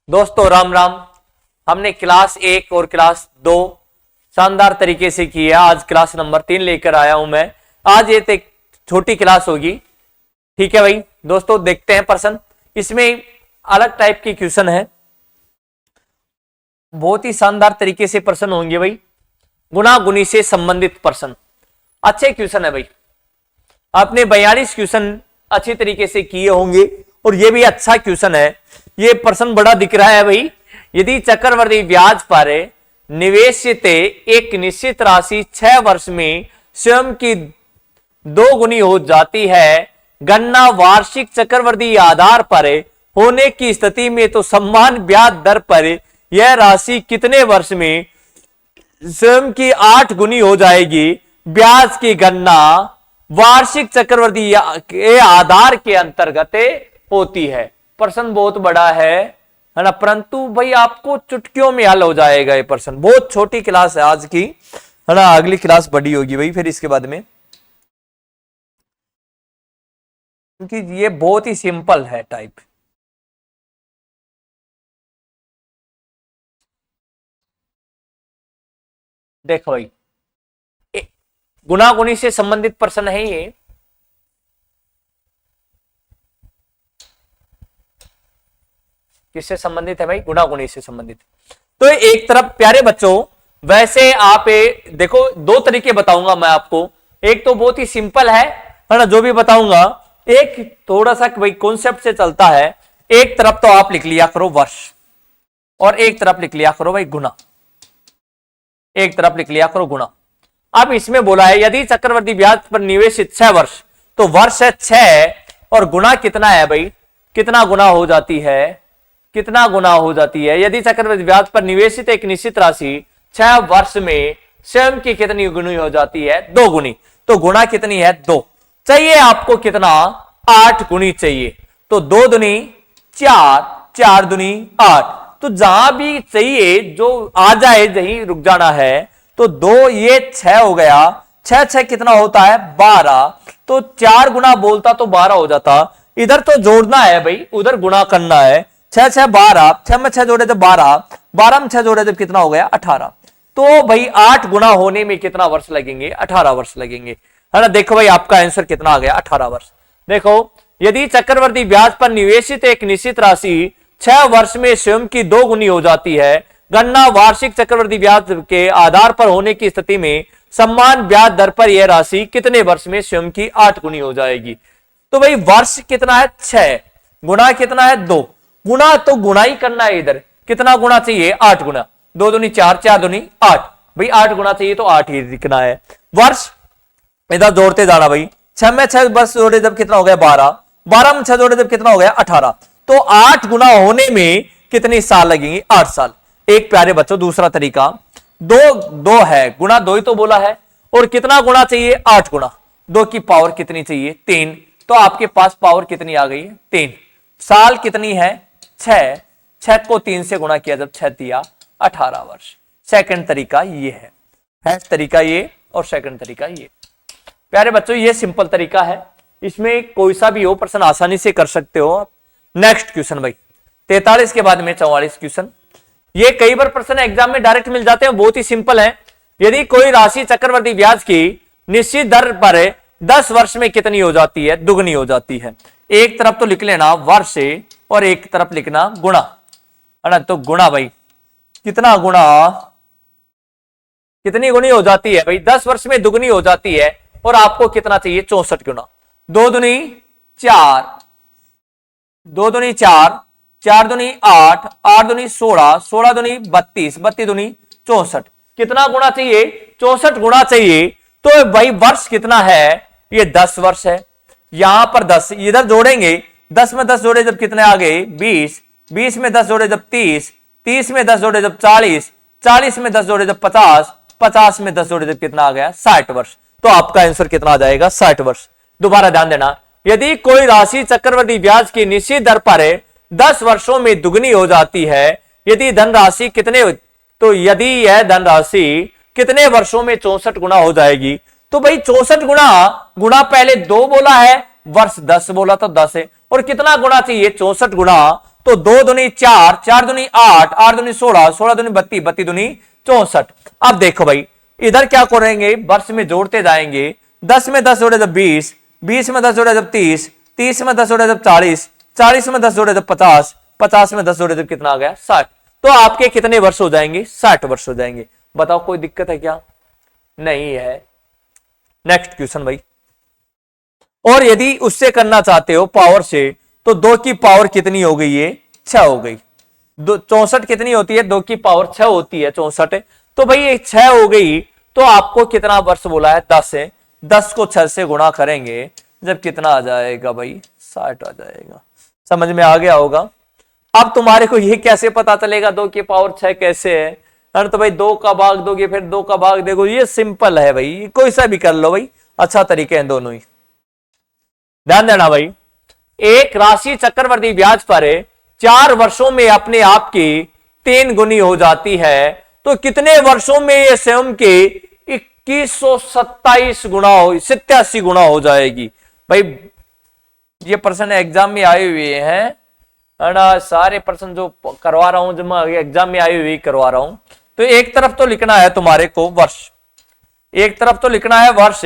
दोस्तों राम राम। हमने क्लास 1 और क्लास 2 शानदार तरीके से की है। आज क्लास नंबर 3 लेकर आया हूं मैं। आज ये एक छोटी क्लास होगी, ठीक है भाई। दोस्तों देखते हैं प्रश्न। इसमें अलग टाइप के क्वेश्चन है, बहुत ही शानदार तरीके से प्रश्न होंगे भाई। गुणा गुणी से संबंधित प्रश्न अच्छे क्वेश्चन है भाई। आपने 42 क्वेश्चन अच्छी तरीके से किए होंगे और ये भी अच्छा क्वेश्चन है। ये प्रश्न बड़ा दिख रहा है भाई। यदि चक्रवृद्धि ब्याज पर निवेशित एक निश्चित राशि 6 वर्ष में स्वयं की 2 गुनी हो जाती है, गणना वार्षिक चक्रवृद्धि आधार पर होने की स्थिति में तो समान ब्याज दर पर यह राशि कितने वर्ष में स्वयं की 8 गुनी हो जाएगी। ब्याज की गणना वार्षिक चक्रवृद्धि के आधार के अंतर्गत होती है। प्रश्न बहुत बड़ा है ना, परंतु भाई आपको चुटकियों में हल हो जाएगा ये प्रश्न। बहुत छोटी क्लास है आज की, है ना। अगली क्लास बड़ी होगी भाई फिर इसके बाद में, क्योंकि ये बहुत ही सिंपल है टाइप। देखो भाई, गुणा गुणी से संबंधित प्रश्न है ये। किससे संबंधित है भाई? गुणा गुणी से संबंधित। तो एक तरफ प्यारे बच्चों, वैसे आप देखो 2 तरीके बताऊंगा मैं आपको। एक तो बहुत ही सिंपल है ना, जो भी बताऊंगा। एक थोड़ा सा भाई कॉन्सेप्ट से चलता है। एक तरफ तो आप लिख लिया करो वर्ष और एक तरफ लिख लिया करो भाई गुणा। एक तरफ लिख लिया करो गुणा। अब इसमें बोला है यदि चक्रवृद्धि ब्याज पर निवेशित 6 वर्ष, तो वर्ष है 6 और गुणा कितना है भाई? कितना गुना हो जाती है? कितना गुना हो जाती है? यदि चक्रवृद्धि ब्याज पर निवेशित एक निश्चित राशि 6 वर्ष में स्वयं की कितनी गुनी हो जाती है? 2 गुनी। तो गुणा कितनी है? 2 चाहिए आपको। कितना? 8 गुनी चाहिए। तो 2 दुनी 4, 4 दुनी 8। तो जहां भी चाहिए जो आ जाए, यही रुक जाना है। तो 2 ये 6 हो गया। 6 6 कितना होता है? 12। तो 4 गुना बोलता तो 12 हो जाता। इधर तो जोड़ना है भाई, उधर गुणा करना है। 6 6 12, 6 में 6 जोड़े जब 12, 12 में 6 जोड़े जब कितना हो गया? 18। तो भाई 8 गुना होने में कितना वर्ष लगेंगे? 18 वर्ष लगेंगे, है ना। देखो भाई आपका आंसर कितना आ गया? 18 वर्ष। देखो यदि चक्रवृद्धि ब्याज पर निवेशित एक निश्चित राशि 6 वर्ष में स्वयं की 2 गुनी हो जाती है, गणना वार्षिक चक्रवृद्धि ब्याज के आधार पर होने की स्थिति में समान ब्याज दर पर यह राशि कितने वर्ष में स्वयं की 8 गुनी हो जाएगी। तो भाई वर्ष कितना है? 6। गुणा कितना है? 2। गुणा तो गुणा ही करना है। इधर कितना गुणा चाहिए? 8 गुना। 2 दूनी 4, 4 दूनी 8। भाई 8 गुना चाहिए तो 8 ही लिखना है। वर्ष इधर जोड़ते जाना भाई। 6 में 6 बस जोड़े जब कितना हो गया? 12। 12 में 6 जोड़े जब कितना हो गया? 18। तो 8 गुना होने में कितने साल लगेंगे? 8 साल। एक प्यारे बच्चों दूसरा तरीका, 2 है, गुणा 2 ही तो बोला है। और कितना गुणा चाहिए? 8 गुना। 2 की पावर कितनी चाहिए? 3। तो आपके पास पावर कितनी आ गई है? 3। साल कितनी है? 6। 6 को 3 से गुणा किया जब 6 दिया 18 वर्ष। सेकंड तरीका ये है। फर्स्ट तरीका ये और सेकंड तरीका ये। प्यारे बच्चों ये सिंपल तरीका है, इसमें कोई सा भी हो प्रश्न आसानी से कर सकते हो आप। नेक्स्ट क्वेश्चन भाई 43 के बाद में 44 क्वेश्चन। ये कई बार प्रश्न एग्जाम में डायरेक्ट मिल जाते हैं, बहुत ही सिंपल है। यदि कोई राशि चक्रवृद्धि ब्याज की निश्चित दर पर 10 वर्ष में कितनी हो जाती है? दुगनी हो जाती है। एक तरफ तो लिख लेना वर्ष और एक तरफ लिखना गुणा, है ना। तो गुणा भाई कितना गुणा, कितनी गुनी हो जाती है भाई? 10 वर्ष में दुगनी हो जाती है। और आपको कितना चाहिए? 64 गुना। 2 दूनी 4, 2 दूनी 4, 4 दूनी 8, 8 दूनी 16, 16 दूनी 32, 32 दूनी 64। कितना गुणा चाहिए? 64 गुणा चाहिए। तो भाई वर्ष कितना है? ये 10 वर्ष है। यहां पर 10 इधर जोड़ेंगे, 10 में 10 जोड़े जब कितने आ गए? 20। 20 में 10 जोड़े जब 30, 30 में 10 जोड़े जब 40, 40 में 10 जोड़े जब 50, 50 में 10 जोड़े जब कितना आ गया? 60 वर्ष। तो आपका आंसर कितना आ जाएगा? 60 वर्ष। दोबारा ध्यान देना, यदि कोई राशि चक्रवृद्धि ब्याज की निश्चित दर पर 10 वर्षों में दुगनी हो जाती है, यदि धनराशि कितने, तो यदि यह धनराशि कितने वर्षों में 64 गुना हो जाएगी? तो भाई 64 गुना, गुना पहले 2 बोला है, वर्ष 10 बोला तो 10 है। और कितना गुना चाहिए? 64 गुना तो 2 दूनी 4, 4 दूनी 8, 8 दूनी 16, 16 दूनी 32, 32 दूनी 64। अब देखो भाई इधर क्या करेंगे, वर्ष में जोड़ते जाएंगे। 10 में 10 जोड़े जब 20, 20 में 10 जोड़े जब 30, 30 में 10 जोड़े जब 40, 40 में 10 जोड़े जब 50, 50 में 10 जोड़े जब कितना आ गया 60। तो आपके कितने वर्ष हो जाएंगे, 60 वर्ष हो जाएंगे। बताओ कोई दिक्कत है क्या, नहीं है। नेक्स्ट क्वेश्चन भाई, और यदि उससे करना चाहते हो पावर से, तो 2 की पावर कितनी हो गई, ये 6 हो गई। 64 कितनी होती है, 2 की पावर 6 होती है 64। तो भाई ये 6 हो गई, तो आपको कितना वर्ष बोला है, 10 है। 10 को 6 से गुणा करेंगे जब कितना आ जाएगा भाई, 60 आ जाएगा। समझ में आ गया होगा। अब तुम्हारे को ये कैसे पता चलेगा 2 की पावर 6 कैसे है, तो भाई 2 का भाग दोगे फिर 2 का भाग देखो, ये सिंपल है भाई, कोई सा भी कर लो भाई, अच्छा तरीके हैं दोनों ही। ध्यान देना भाई, एक राशि चक्रवर्ती ब्याज पर 4 वर्षों में अपने आप की 3 गुनी हो जाती है, तो कितने वर्षों में ये स्वयं के 2127 गुना हो, 87 गुना हो जाएगी। भाई ये प्रश्न एग्जाम में आए हुए हैं, है ना, सारे प्रश्न जो करवा रहा हूं, जब मैं एग्जाम में आए हुए करवा रहा हूं। तो एक तरफ तो लिखना है तुम्हारे को वर्ष, एक तरफ तो लिखना है वर्ष,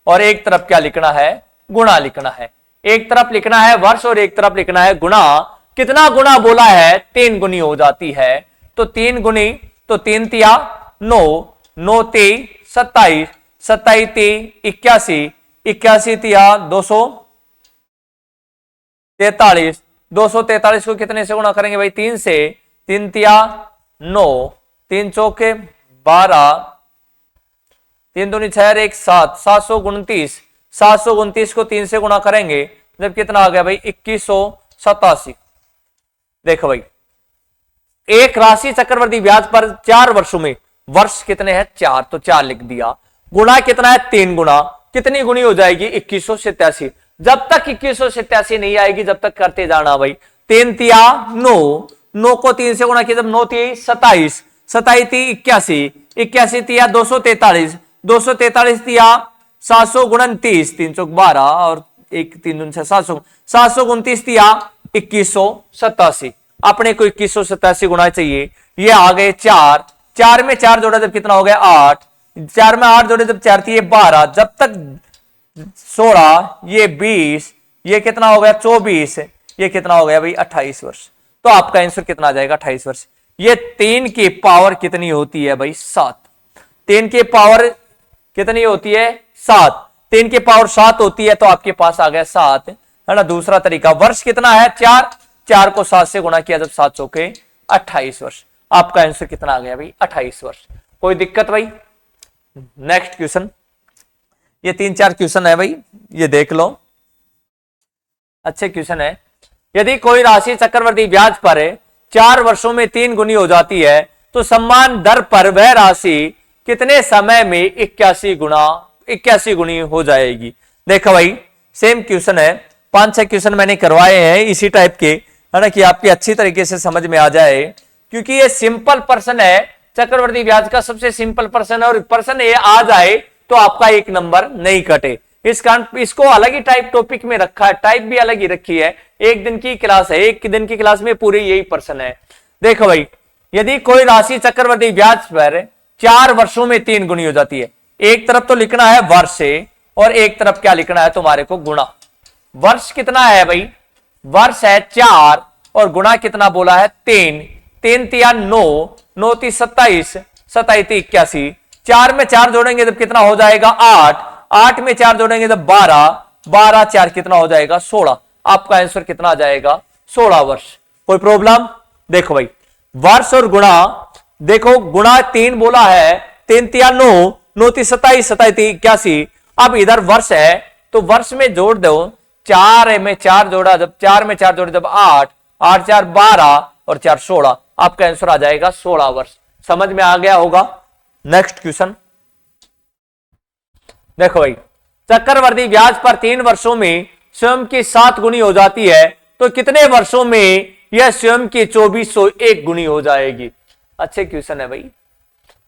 और एक तरफ क्या लिखना है, गुणा लिखना है। एक तरफ लिखना है वर्ष और एक तरफ लिखना है गुणा। कितना गुणा बोला है, 3 गुनी हो जाती है। तो 3 गुनी, तो 3 तिया 9, 9 ती 27, 27 ती 81, 81 तिया 243, 243 को कितने से गुणा करेंगे भाई, 3 से। 3 तिया 9, 3 चौके 12, 3 दूनी 6, 1 7, 729, 729 को 3 से गुणा करेंगे जब कितना आ गया भाई, 2187। देखो भाई, एक राशि चक्रवर्ती ब्याज पर 4 वर्षों में, वर्ष कितने हैं 4, तो 4 लिख दिया। गुणा कितना है, 3 गुना, कितनी गुनी हो जाएगी 2187। जब तक 2187 नहीं आएगी जब तक करते जाना भाई। 3 तिया 9, 9 को 3 से गुणा किया जब 9 ती 27, 27 ती 81, 81 तिया 243, 243 तिया 700 गुणन 30, 3 चौक 12 और 1 3 दूनी 6, 700, 729 तिया 2187। अपने को 2187 गुना चाहिए। ये आ गए 4, 4 में 4 जोड़ा जब कितना हो गया 8, 4 में 8 जोड़े जब 4 थी ये 12, जब तक 16, ये 20, ये कितना हो गया 24, ये कितना हो गया भाई 28 वर्ष। तो आपका आंसर कितना आ जाएगा 28 वर्ष। ये 3 की पावर कितनी होती है भाई 7। 3 की पावर कितनी होती है 7, 3 की पावर 7 होती है, तो आपके पास आ गया 7, है ना। दूसरा तरीका, वर्ष कितना है 4, 4 को 7 से गुणा किया जब 7 चौके 28 वर्ष। आपका आंसर कितना आ गया भाई 28 वर्ष। कोई दिक्कत भाई। नेक्स्ट क्वेश्चन, ये 3-4 क्वेश्चन है भाई, ये देख लो, अच्छे क्वेश्चन है। यदि कोई राशि चक्रवर्ती ब्याज पर 4 वर्षों में 3 गुनी हो जाती है, तो समान दर पर वह राशि कितने समय में 81 गुनी हो जाएगी। देखो भाई सेम क्वेश्चन है, 5-6 क्वेश्चन मैंने करवाए हैं इसी टाइप के, है ना, कि आपकी अच्छी तरीके से समझ में आ जाए, क्योंकि ये सिंपल प्रश्न है, चक्रवर्ती ब्याज का सबसे सिंपल प्रश्न है, और प्रश्न ये आ जाए तो आपका 1 नंबर नहीं कटे। इस कारण इसको अलग ही टाइप टॉपिक में रखा है, टाइप भी अलग ही रखी है। 1 दिन की क्लास है, 1 दिन की क्लास में पूरी यही प्रश्न है। देखो भाई, यदि कोई राशि चक्रवर्ती ब्याज पर 4 वर्षों में 3 गुनी हो जाती है, एक तरफ तो लिखना है वर्ष से, और एक तरफ क्या लिखना है तुम्हारे को गुणा। वर्ष कितना है भाई, वर्ष है 4 और गुणा कितना बोला है 3, 3 तिया 9, 9 ती 27, 27 ती 81, 4 में 4 जोड़ेंगे जब कितना हो जाएगा 8, 8 में 4 जोड़ेंगे जब 12, 12 4 कितना हो जाएगा 16। आपका आंसर कितना आ जाएगा 16 वर्ष। कोई प्रॉब्लम। देखो भाई वर्ष और गुणा, देखो गुणा 3 बोला है, 3 तिया 9, 9 ती 27, 27 ती 81। अब इधर वर्ष है तो वर्ष में जोड़ दो, 4 में 4 जोड़ा जब 4 में 4 जोड़े जब 8, 8 4 12 और 4 16। आपका आंसर आ जाएगा 16 वर्ष। समझ में आ गया होगा। नेक्स्ट क्वेश्चन देखो भाई, चक्रवर्ती ब्याज पर 3 वर्षों में स्वयं की 7 गुनी हो जाती है, तो कितने वर्षों में यह स्वयं की 2401 गुनी हो जाएगी। अच्छे क्वेश्चन है भाई।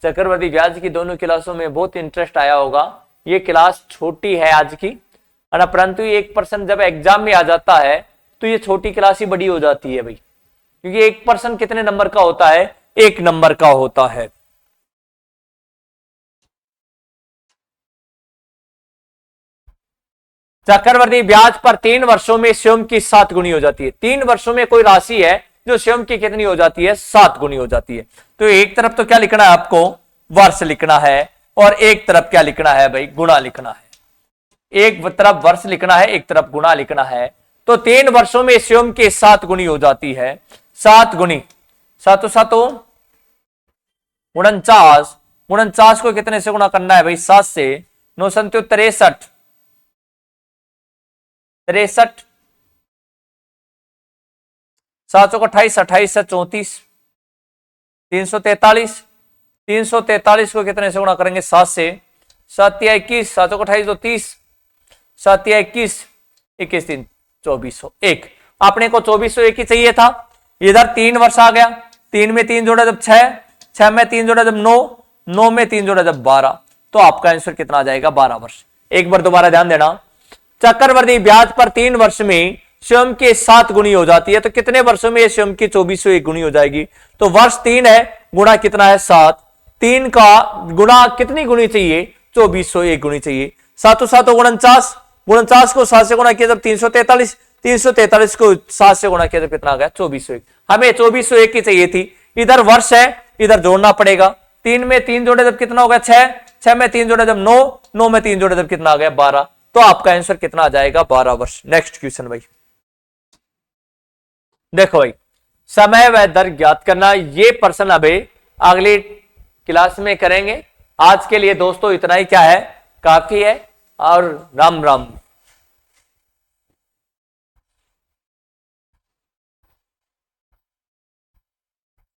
चक्रवर्ती ब्याज की दोनों क्लासों में बहुत इंटरेस्ट आया होगा। ये क्लास छोटी है आज की, है ना, परंतु 1% जब एग्जाम में आ जाता है तो ये छोटी क्लास ही बड़ी हो जाती है भाई। क्योंकि एक पर्सन कितने नंबर का होता है, 1 नंबर का होता है। चक्रवर्ती ब्याज पर 3 वर्षों में स्वयं की 7 गुनी हो जाती है। 3 वर्षों में कोई राशि है जो स्वयं की कितनी हो जाती है, 7 गुनी हो जाती है। तो एक तरफ तो क्या लिखना है आपको, वर्ष लिखना है, और एक तरफ क्या लिखना है भाई, गुणा लिखना है। एक तरफ वर्ष लिखना है, एक तरफ गुणा लिखना है। तो 3 वर्षों में स्वयं के 7 गुनी हो जाती है। 7 गुनी, सातों सातों 49, 49 को कितने से गुणा करना है भाई, 7 से। 9 संत्यो 63, 63, 7 को 28, 28 से 34, 343, 343 को कितने से गुणा करेंगे, 7 से। 7 या 21, 7 को 28 तो 30, 7 या 21, 21 3 2401। अपने को 2401 ही चाहिए था। इधर 3 वर्ष आ गया, 3 में 3 जोड़ा जब 6, 6 में 3 जोड़ा जब 9, 9 में 3 जोड़ा जब 12, तो आपका आंसर कितना आ जाएगा, 12 वर्ष। एक बार दोबारा ध्यान देना, चक्रवर्ती ब्याज पर 3 वर्ष में स्वयं के 7 गुनी हो जाती है, तो कितने वर्षों में स्वयं की 2401 गुनी हो जाएगी। तो वर्ष 3 है, गुणा कितना है, 7। 3 का गुणा कितनी गुनी चाहिए, 2401 गुनी चाहिए। 7 7 49, 49 को 7 से गुणा किया जब 343, 343 को 7 से गुणा किया जब कितना आ गया, 2401। हमें 2401 की चाहिए थी। इधर वर्ष है, इधर जोड़ना पड़ेगा। 3 में 3 जोड़े जब कितना हो गया, 6, 6 में 3 जोड़े जब 9, 9 में 3 जोड़े जब कितना आ गया, 12। तो आपका आंसर कितना आ जाएगा, 12 वर्ष। नेक्स्ट क्वेश्चन भाई, देखो भाई, समय व दर ज्ञात करना, ये प्रश्न अभी अगली क्लास में करेंगे। आज के लिए दोस्तों इतना ही क्या है, काफी है। और राम राम।